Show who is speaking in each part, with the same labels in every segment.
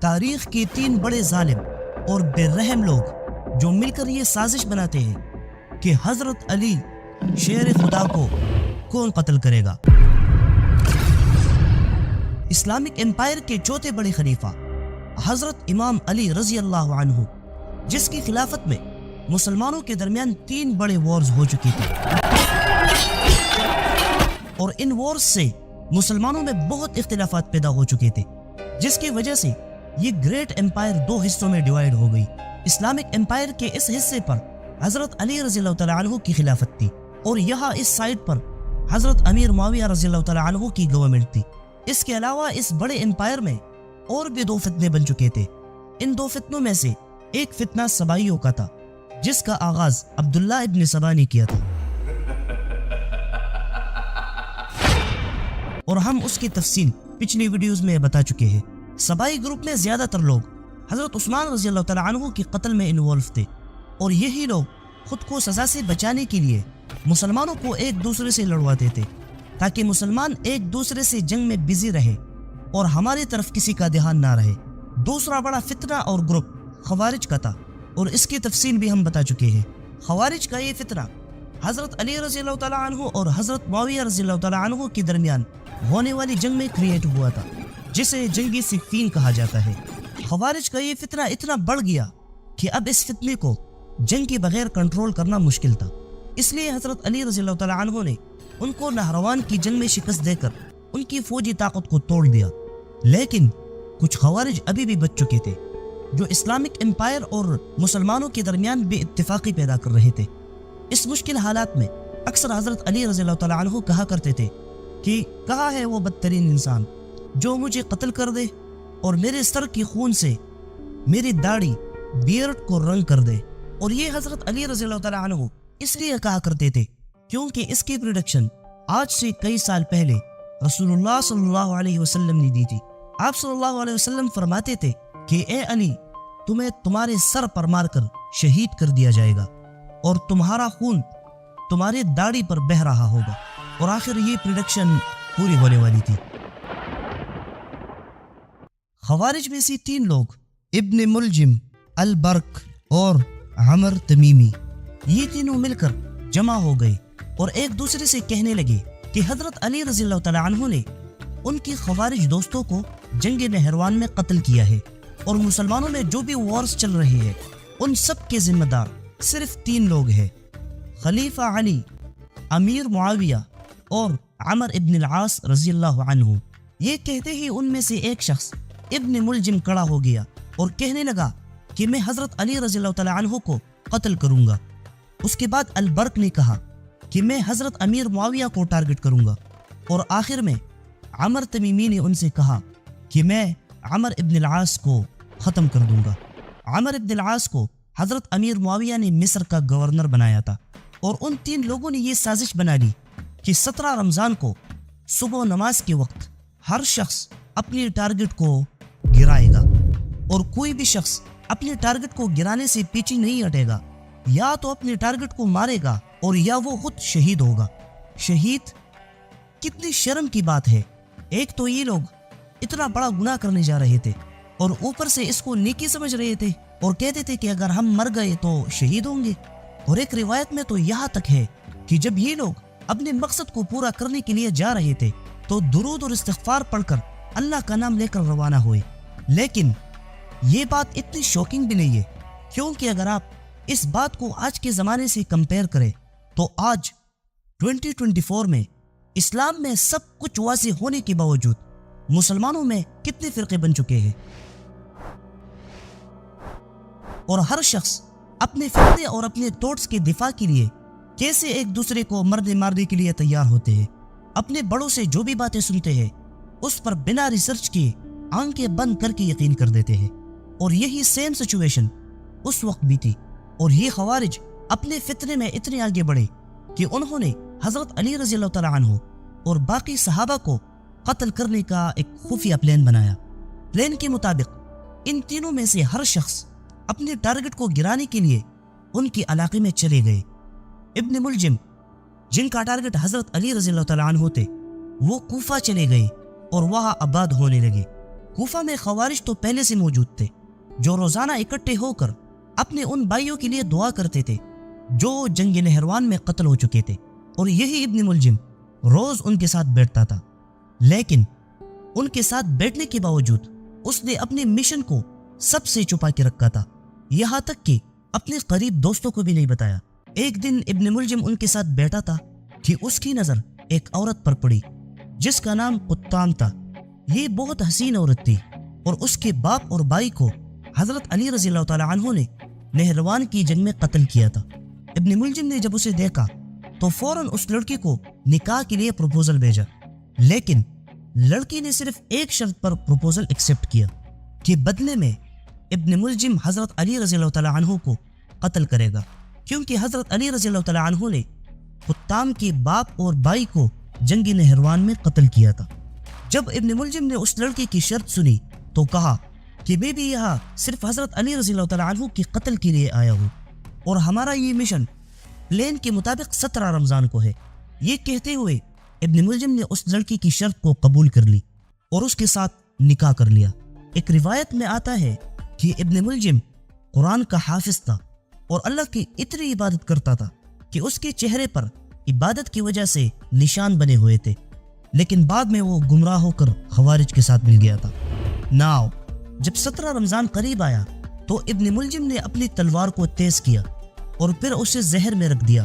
Speaker 1: تاریخ کے 3 بڑے ظالم اور بے رحم لوگ جو مل کر یہ سازش بناتے ہیں کہ حضرت علی شیر خدا کو کون قتل کرے گا۔ اسلامک امپائر کے چوتھے بڑے خلیفہ حضرت امام علی رضی اللہ عنہ، جس کی خلافت میں مسلمانوں کے درمیان 3 بڑے وارز ہو چکے تھے، اور ان وارز سے مسلمانوں میں بہت اختلافات پیدا ہو چکے تھے، جس کی وجہ سے یہ گریٹ امپائر 2 حصوں میں ڈیوائیڈ ہو گئی۔ اسلامک امپائر کے اس حصے پر حضرت علی رضی اللہ تعالیٰ عنہ کی خلافت تھی، اور یہاں اس سائڈ پر حضرت امیر معاویہ رضی اللہ تعالیٰ عنہ کی گورنمنٹ تھی۔ اس کے علاوہ اس بڑے امپائر میں اور بھی 2 فتنے بن چکے تھے۔ ان 2 فتنوں میں سے ایک فتنہ سبائیوں کا تھا، جس کا آغاز عبداللہ ابن سبا نے کیا تھا، اور ہم اس کی تفصیل پچھلی ویڈیوز میں بتا چکے ہیں۔ سبائی گروپ میں زیادہ تر لوگ حضرت عثمان رضی اللہ تعالیٰ عنہ کے قتل میں انوالو تھے، اور یہی لوگ خود کو سزا سے بچانے کے لیے مسلمانوں کو ایک دوسرے سے لڑواتے تھے، تاکہ مسلمان ایک دوسرے سے جنگ میں بزی رہے اور ہماری طرف کسی کا دھیان نہ رہے۔ دوسرا بڑا فتنہ اور گروپ خوارج کا تھا، اور اس کی تفصیل بھی ہم بتا چکے ہیں۔ خوارج کا یہ فتنہ حضرت علی رضی اللہ تعالیٰ عنہ اور حضرت معاویہ رضی اللہ تعالیٰ عنہ کے درمیان ہونے والی جنگ میں کریٹ ہوا تھا، جسے جنگی صفین کہا جاتا ہے۔ خوارج کا یہ فتنہ اتنا بڑھ گیا کہ اب اس فتنے کو جنگ کے بغیر کنٹرول کرنا مشکل تھا، اس لیے حضرت علی رضی اللہ تعالیٰ عنہ نے ان کو نہروان کی جنگ میں شکست دے کر ان کی فوجی طاقت کو توڑ دیا۔ لیکن کچھ خوارج ابھی بھی بچ چکے تھے، جو اسلامک امپائر اور مسلمانوں کے درمیان بے اتفاقی پیدا کر رہے تھے۔ اس مشکل حالات میں اکثر حضرت علی رضی اللہ تعالیٰ عنہ کہا کرتے تھے کہ کہاں ہے وہ بدترین انسان جو مجھے قتل کر دے اور میرے سر کی خون سے میری داڑھی بیئرڈ کو رنگ کر دے۔ اور یہ حضرت علی رضی اللہ تعالیٰ عنہ اس لیے کہا کرتے تھے کیونکہ اس کی پریڈکشن آج سے کئی سال پہلے رسول اللہ صلی اللہ علیہ وسلم نے دی تھی۔ آپ صلی اللہ علیہ وسلم فرماتے تھے کہ اے علی، تمہیں تمہارے سر پر مار کر شہید کر دیا جائے گا، اور تمہارا خون تمہاری داڑھی پر بہہ رہا ہوگا۔ اور آخر یہ پریڈکشن پوری ہونے والی تھی۔ خوارج میں سے 3 لوگ ابن ملجم، البرق اور عمر تمیمی، یہ تینوں مل کر جمع ہو گئے اور ایک دوسرے سے کہنے لگے کہ حضرت علی رضی اللہ تعالیٰ عنہ نے ان کی خوارج دوستوں کو جنگ نہروان میں قتل کیا ہے، اور مسلمانوں میں جو بھی وارز چل رہے ہیں ان سب کے ذمہ دار صرف 3 لوگ ہیں، خلیفہ علی، امیر معاویہ اور عمر ابن العاص رضی اللہ عنہ۔ یہ کہتے ہی ان میں سے ایک شخص ابن ملجم کھڑا ہو گیا اور کہنے لگا کہ میں حضرت علی رضی اللہ تعالیٰ عنہ کو قتل کروں گا۔ اس کے بعد البرق نے کہا کہ میں حضرت امیر معاویہ کو ٹارگٹ کروں گا، اور آخر میں عمر تمیمی نے ان سے کہا کہ میں عمر ابن العاص کو ختم کر دوں گا۔ عمر ابن العاص کو حضرت امیر معاویہ نے مصر کا گورنر بنایا تھا، اور ان 3 لوگوں نے یہ سازش بنا لی کہ 17 رمضان کو صبح نماز کے وقت ہر شخص اپنی ٹارگٹ کو گرائے گا، اور کوئی بھی شخص اپنے ٹارگٹ کو گرانے سے پیچھے نہیں ہٹے گا، یا تو اپنے ٹارگٹ کو مارے گا اور یا وہ خود شہید ہوگا۔ شہید کتنی شرم کی بات ہے! ایک تو یہ لوگ اتنا بڑا گناہ کرنے جا رہے تھے، اور اوپر سے اس کو نیکی سمجھ رہے تھے، اور کہتے تھے کہ اگر ہم مر گئے تو شہید ہوں گے۔ اور ایک روایت میں تو یہاں تک ہے کہ جب یہ لوگ اپنے مقصد کو پورا کرنے کے لیے جا رہے تھے تو درود اور استغفار پڑھ کر اللہ کا نام لے کر روانہ ہوئے۔ لیکن یہ بات اتنی شوکنگ بھی نہیں ہے، کیونکہ اگر آپ اس بات کو آج کے زمانے سے کمپیئر کریں تو آج 2024 میں اسلام میں سب کچھ واضح ہونے کے باوجود مسلمانوں میں کتنے فرقے بن چکے ہیں، اور ہر شخص اپنے فرقے اور اپنے توٹس کے دفاع کے لیے کیسے ایک دوسرے کو مارنے کے لیے تیار ہوتے ہیں۔ اپنے بڑوں سے جو بھی باتیں سنتے ہیں اس پر بنا ریسرچ کیے آنکھیں بند کر کے یقین کر دیتے ہیں، اور یہی سیم سچویشن اس وقت بھی تھی۔ اور یہ خوارج اپنے فتنے میں اتنے آگے بڑھے کہ انہوں نے حضرت علی رضی اللہ تعالیٰ عنہ اور باقی صحابہ کو قتل کرنے کا ایک خفیہ پلان بنایا۔ پلان کے مطابق ان تینوں میں سے ہر شخص اپنے ٹارگٹ کو گرانے کے لیے ان کے علاقے میں چلے گئے۔ ابن ملجم، جن کا ٹارگٹ حضرت علی رضی اللہ تعالیٰ عنہ تھے، وہ کوفہ چلے گئے اور وہاں آباد ہونے لگے۔ کوفہ میں خوارج تو پہلے سے موجود تھے جو روزانہ اکٹھے ہو کر اپنے ان بھائیوں کے لیے دعا کرتے تھے جو جنگ نہروان میں قتل ہو چکے تھے، اور یہی ابن ملجم روز ان کے ساتھ بیٹھتا تھا، لیکن ان کے ساتھ بیٹھنے کے باوجود اس نے اپنے مشن کو سب سے چھپا کے رکھا تھا، یہاں تک کہ اپنے قریب دوستوں کو بھی نہیں بتایا۔ ایک دن ابن ملجم ان کے ساتھ بیٹھا تھا کہ اس کی نظر ایک عورت پر پڑی جس کا نام قطام تھا۔ یہ بہت حسین عورت تھی اور اس کے باپ اور بھائی کو حضرت علی رضی اللہ تعالی عنہ نے نہروان کی جنگ میں قتل کیا تھا۔ ابن ملجم نے جب اسے دیکھا تو فوراً اس لڑکی کو نکاح کے لیے پروپوزل بھیجا، لیکن لڑکی نے صرف ایک شرط پر پروپوزل ایکسپٹ کیا کہ بدلے میں ابن ملجم حضرت علی رضی اللہ تعالی عنہ کو قتل کرے گا، کیونکہ حضرت علی رضی اللہ تعالی عنہ نے قطام کے باپ اور بھائی کو جنگ نہروان میں قتل کیا تھا۔ جب ابن ملجم نے اس لڑکی کی شرط سنی تو کہا کہ میں بھی یہاں صرف حضرت علی رضی اللہ تعالی عنہ کے قتل کے لیے آیا ہوں، اور ہمارا یہ مشن پلان کے مطابق 17 رمضان کو ہے۔ یہ کہتے ہوئے ابن ملجم نے اس لڑکی کی شرط کو قبول کر لی اور اس کے ساتھ نکاح کر لیا۔ ایک روایت میں آتا ہے کہ ابن ملجم قرآن کا حافظ تھا اور اللہ کی اتنی عبادت کرتا تھا کہ اس کے چہرے پر عبادت کی وجہ سے نشان بنے ہوئے تھے، لیکن بعد میں وہ گمراہ ہو کر خوارج کے ساتھ مل گیا تھا۔ ناؤ جب 17 رمضان قریب آیا تو ابن ملجم نے اپنی تلوار کو تیز کیا اور پھر اسے زہر میں رکھ دیا۔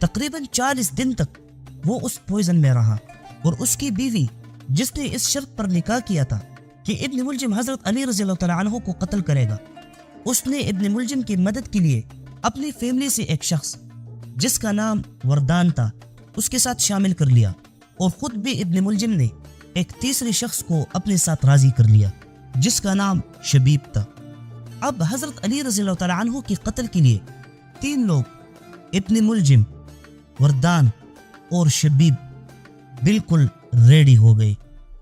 Speaker 1: تقریباً 40 دن تک وہ اس پوائزن میں رہا، اور اس کی بیوی جس نے اس شرط پر نکاح کیا تھا کہ ابن ملجم حضرت علی رضی اللہ تعالی عنہ کو قتل کرے گا، اس نے ابن ملجم کی مدد کے لیے اپنی فیملی سے ایک شخص جس کا نام وردان تھا اس کے ساتھ شامل کر لیا، اور خود بھی ابن ملجم نے ایک تیسرے شخص کو اپنے ساتھ راضی کر لیا جس کا نام شبیب تھا۔ اب حضرت علی رضی اللہ تعالی عنہ کے قتل کے لیے 3 لوگ ابن ملجم، وردان اور شبیب بالکل ریڈی ہو گئے۔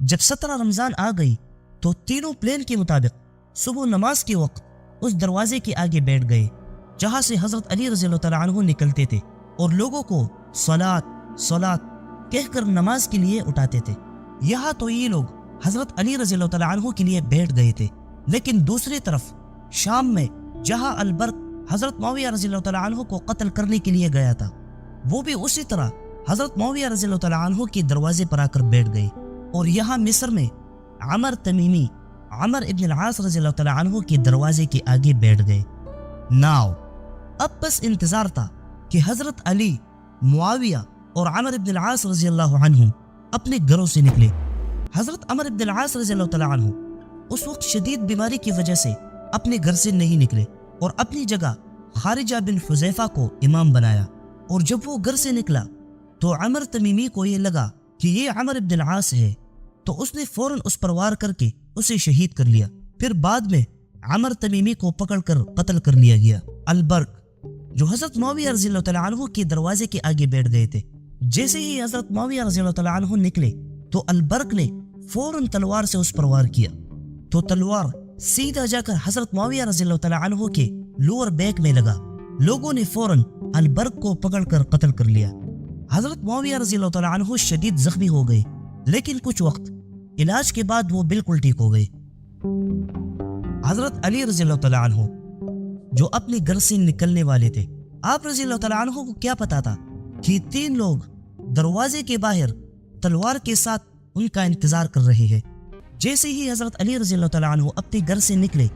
Speaker 1: جب 17 رمضان آ گئی تو تینوں پلان کے مطابق صبح نماز کے وقت اس دروازے کے آگے بیٹھ گئے جہاں سے حضرت علی رضی اللہ تعالی عنہ نکلتے تھے اور لوگوں کو صلاۃ صلاۃ کہہ کر نماز کے لیے اٹھاتے تھے۔ یہاں تو یہ لوگ حضرت علی رضی اللہ تعالی عنہ کے لیے بیٹھ گئے تھے، لیکن دوسری طرف شام میں جہاں البرق حضرت معاویہ رضی اللہ تعالی عنہ کو قتل کرنے کے لیے گیا تھا، وہ بھی اسی طرح حضرت معاویہ رضی اللہ تعالی عنہ کے دروازے پر آ کر بیٹھ گئے۔ اور یہاں مصر میں عمر تمیمی عمر ابن العاص رضی اللہ تعالی عنہ کے دروازے کے آگے بیٹھ گئے۔ ناؤ اب بس انتظار تھا کہ حضرت علی، معاویہ اور عمر ابن العاص رضی اللہ عنہ اپنے گھروں سے نکلے۔ حضرت عمر ابن العاص رضی اللہ تعالی عنہ اس وقت شدید بیماری کی وجہ سے اپنے گھر سے نہیں نکلے اور اپنی جگہ خارجہ بن حذیفہ کو امام بنایا، اور جب وہ گھر سے نکلا تو عمر تمیمی کو یہ لگا کہ یہ عمر ابن العاص ہے، تو اس نے فوراً اس پر وار کر کے اسے شہید کر لیا۔ پھر بعد میں عمر تمیمی کو پکڑ کر قتل کر لیا گیا۔ البرق جو حضرت معاویہ رضی اللہ تعالی عنہ کے دروازے کے آگے بیٹھ گئے تھے، جیسے ہی حضرت معاویہ رضی اللہ تعالی عنہ نکلے تو البرق نے فوراً تلوار سے اس پر وار کیا، تو تلوار سیدھا جا کر حضرت معاویہ رضی اللہ تعالی عنہ کے لوور بیک میں لگا۔ لوگوں نے فوراً البرق کو پکڑ کر قتل کر لیا۔ حضرت معاویہ رضی اللہ تعالی عنہ شدید زخمی ہو گئے، لیکن کچھ وقت علاج کے بعد وہ بالکل ٹھیک ہو گئے۔ حضرت علی رضی اللہ تعالی عنہ جو اپنے گھر سے نکلنے والے تھے، آپ رضی اللہ تعالی عنہ کو کیا پتا تھا کہ 3 لوگ دروازے کے باہر تلوار کے ساتھ ان کا انتظار کر رہے ہیں۔ جیسے ہی حضرت علی رضی اللہ تعالی عنہ اپنے گھر سے نکلے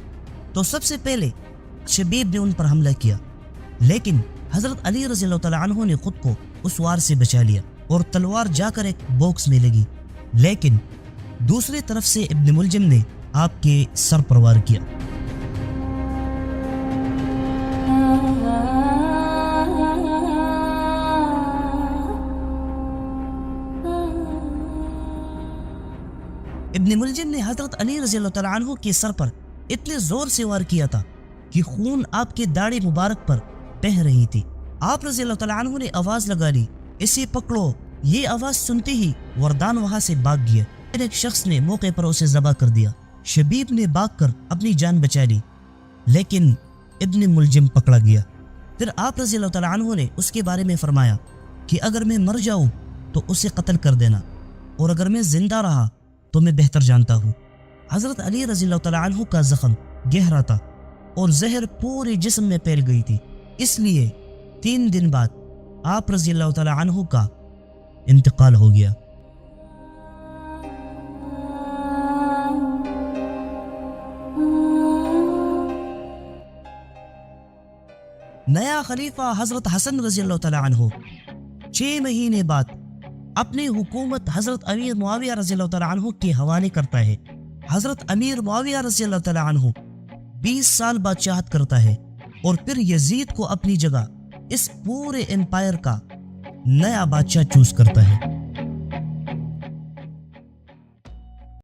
Speaker 1: تو سب سے پہلے شبیب نے ان پر حملہ کیا، لیکن حضرت علی رضی اللہ تعالی عنہ نے خود کو اس وار سے بچا لیا اور تلوار جا کر ایک باکس میں لگی، لیکن دوسری طرف سے ابن ملجم نے آپ کے سر پر وار کیا۔ ابن ملجم نے حضرت علی رضی اللہ تعالی عنہ کے سر پر اتنے زور سے وار کیا تھا کہ خون آپ کے داڑھی مبارک پر بہہ رہی تھی۔ آپ رضی اللہ تعالی عنہ نے آواز لگا لی، اسے پکڑو۔ یہ آواز سنتے ہی وردان وہاں سے بھاگ گیا، پھر ایک شخص نے موقع پر اسے ذبح کر دیا۔ شبیب نے بھاگ کر اپنی جان بچا لی، لیکن ابن ملجم پکڑا گیا۔ پھر آپ رضی اللہ تعالی عنہ نے اس کے بارے میں فرمایا کہ اگر میں مر جاؤں تو اسے قتل کر دینا، اور اگر میں زندہ رہا تو میں بہتر جانتا ہوں۔ حضرت علی رضی اللہ تعالیٰ عنہ کا زخم گہرا تھا اور زہر پورے جسم میں پھیل گئی تھی، اس لیے 3 دن بعد آپ رضی اللہ تعالیٰ عنہ کا انتقال ہو گیا۔ نیا خلیفہ حضرت حسن رضی اللہ تعالیٰ عنہ 6 مہینے بعد اپنی حکومت حضرت امیر معاویہ رضی اللہ تعالیٰ عنہ کے حوالے کرتا ہے۔ حضرت امیر معاویہ رضی اللہ تعالیٰ عنہ 20 سال بادشاہت کرتا ہے اور پھر یزید کو اپنی جگہ اس پورے امپائر کا نیا بادشاہ چوز کرتا ہے۔